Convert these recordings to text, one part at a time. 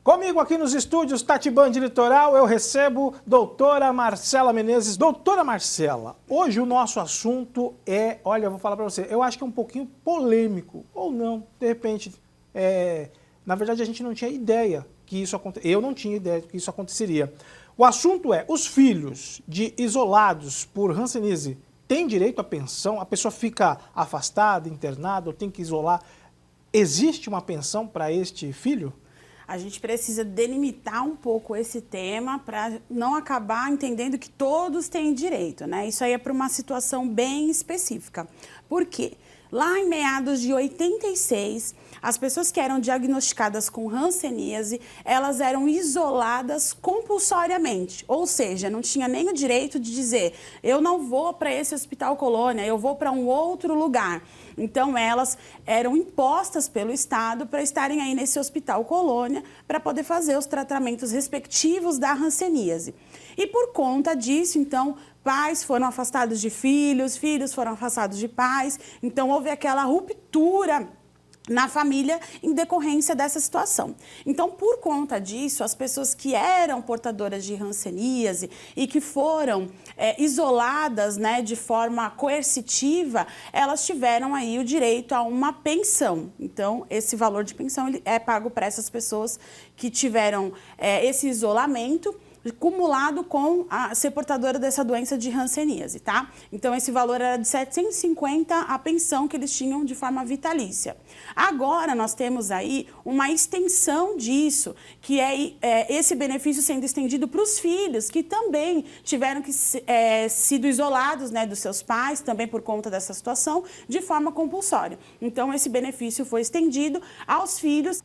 Comigo aqui nos estúdios Tati Band Litoral, eu recebo doutora Marcela Menezes. Doutora Marcela, hoje o nosso assunto é, olha, eu vou falar para você, eu acho que é um pouquinho polêmico, ou não, de repente, na verdade a gente não tinha ideia que isso aconteceria, eu não tinha ideia que isso aconteceria. O assunto é, os filhos de isolados por hanseníase têm direito à pensão? A pessoa fica afastada, internada, ou tem que isolar? Existe uma pensão para este filho? A gente precisa delimitar um pouco esse tema para não acabar entendendo que todos têm direito, né? Isso aí é para uma situação bem específica. Por quê? Lá em meados de 86, as pessoas que eram diagnosticadas com hanseníase, elas eram isoladas compulsoriamente, ou seja, não tinha nem o direito de dizer, eu não vou para esse hospital colônia, eu vou para um outro lugar. Então, elas eram impostas pelo Estado para estarem aí nesse hospital colônia para poder fazer os tratamentos respectivos da hanseníase. E por conta disso, então, pais foram afastados de filhos, filhos foram afastados de pais, então houve aquela ruptura na família em decorrência dessa situação. Então, por conta disso, as pessoas que eram portadoras de hanseníase e que foram isoladas, né, de forma coercitiva, elas tiveram aí o direito a uma pensão. Então, esse valor de pensão ele é pago para essas pessoas que tiveram esse isolamento cumulado com a ser portadora dessa doença de hanseníase, tá? Então, esse valor era de 750 a pensão que eles tinham de forma vitalícia. Agora, nós temos aí uma extensão disso, que é esse benefício sendo estendido para os filhos, que também tiveram que sido isolados, né, dos seus pais, também por conta dessa situação, de forma compulsória. Então, esse benefício foi estendido aos filhos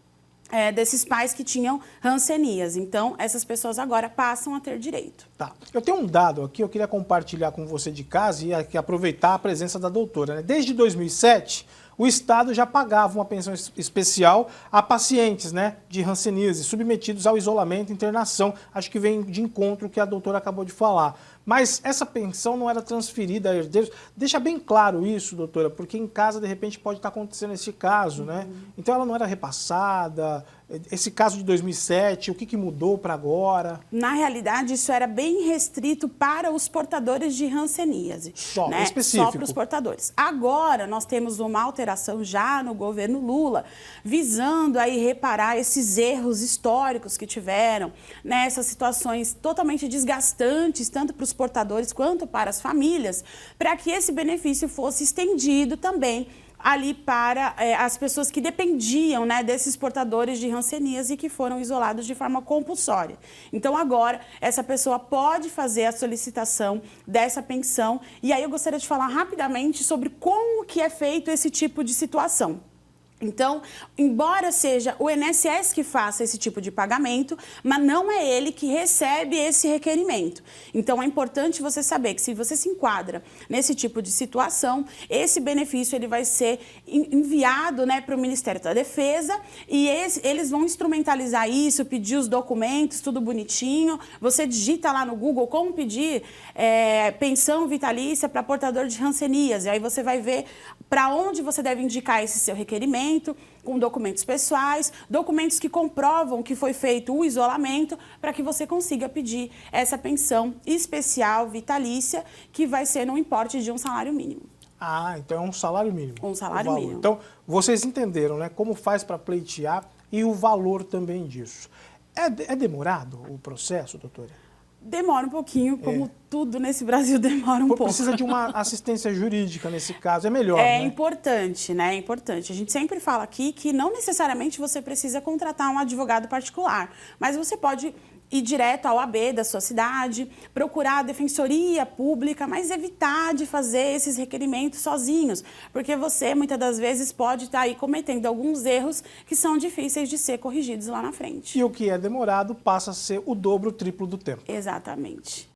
desses pais que tinham hanseníase. Então, essas pessoas agora passam a ter direito. Tá. Eu tenho um dado aqui, eu queria compartilhar com você de casa e aqui aproveitar a presença da doutora, né? Desde 2007, o Estado já pagava uma pensão especial a pacientes, né, de hanseníase, submetidos ao isolamento e internação. Acho que vem de encontro o que a doutora acabou de falar. Mas essa pensão não era transferida a herdeiros. Deixa bem claro isso, doutora, porque em casa, de repente, pode estar acontecendo esse caso, né? Então, ela não era repassada. Esse caso de 2007, o que mudou para agora? Na realidade, isso era bem restrito para os portadores de hanseníase. Só, né? específico. Só para os portadores. Agora, nós temos uma alteração já no governo Lula, visando aí reparar esses erros históricos que tiveram, né? Essas situações totalmente desgastantes, tanto para os portadores quanto para as famílias, para que esse benefício fosse estendido também ali para as pessoas que dependiam, né, desses portadores de hanseníase e que foram isolados de forma compulsória. Então, agora, essa pessoa pode fazer a solicitação dessa pensão. E aí eu gostaria de falar rapidamente sobre como que é feito esse tipo de situação. Então, embora seja o INSS que faça esse tipo de pagamento, mas não é ele que recebe esse requerimento. Então, é importante você saber que se você se enquadra nesse tipo de situação, esse benefício ele vai ser enviado, né, para o Ministério da Defesa e eles vão instrumentalizar isso, pedir os documentos, tudo bonitinho. Você digita lá no Google como pedir pensão vitalícia para portador de hanseníase. Aí você vai ver para onde você deve indicar esse seu requerimento, com documentos pessoais, documentos que comprovam que foi feito o isolamento, para que você consiga pedir essa pensão especial vitalícia, que vai ser no importe de um salário mínimo. Ah, então é um salário mínimo. Um salário mínimo. Então, vocês entenderam, né, como faz para pleitear e o valor também disso. É demorado o processo, doutora? Demora um pouquinho, como tudo nesse Brasil demora um pouco. Precisa de uma assistência jurídica nesse caso, é melhor, É né? importante, né? É importante. A gente sempre fala aqui que não necessariamente você precisa contratar um advogado particular, mas você pode ir direto ao AB da sua cidade, procurar a defensoria pública, mas evitar de fazer esses requerimentos sozinhos, porque você, muitas das vezes, pode estar aí cometendo alguns erros que são difíceis de ser corrigidos lá na frente. E o que é demorado passa a ser o dobro, o triplo do tempo. Exatamente.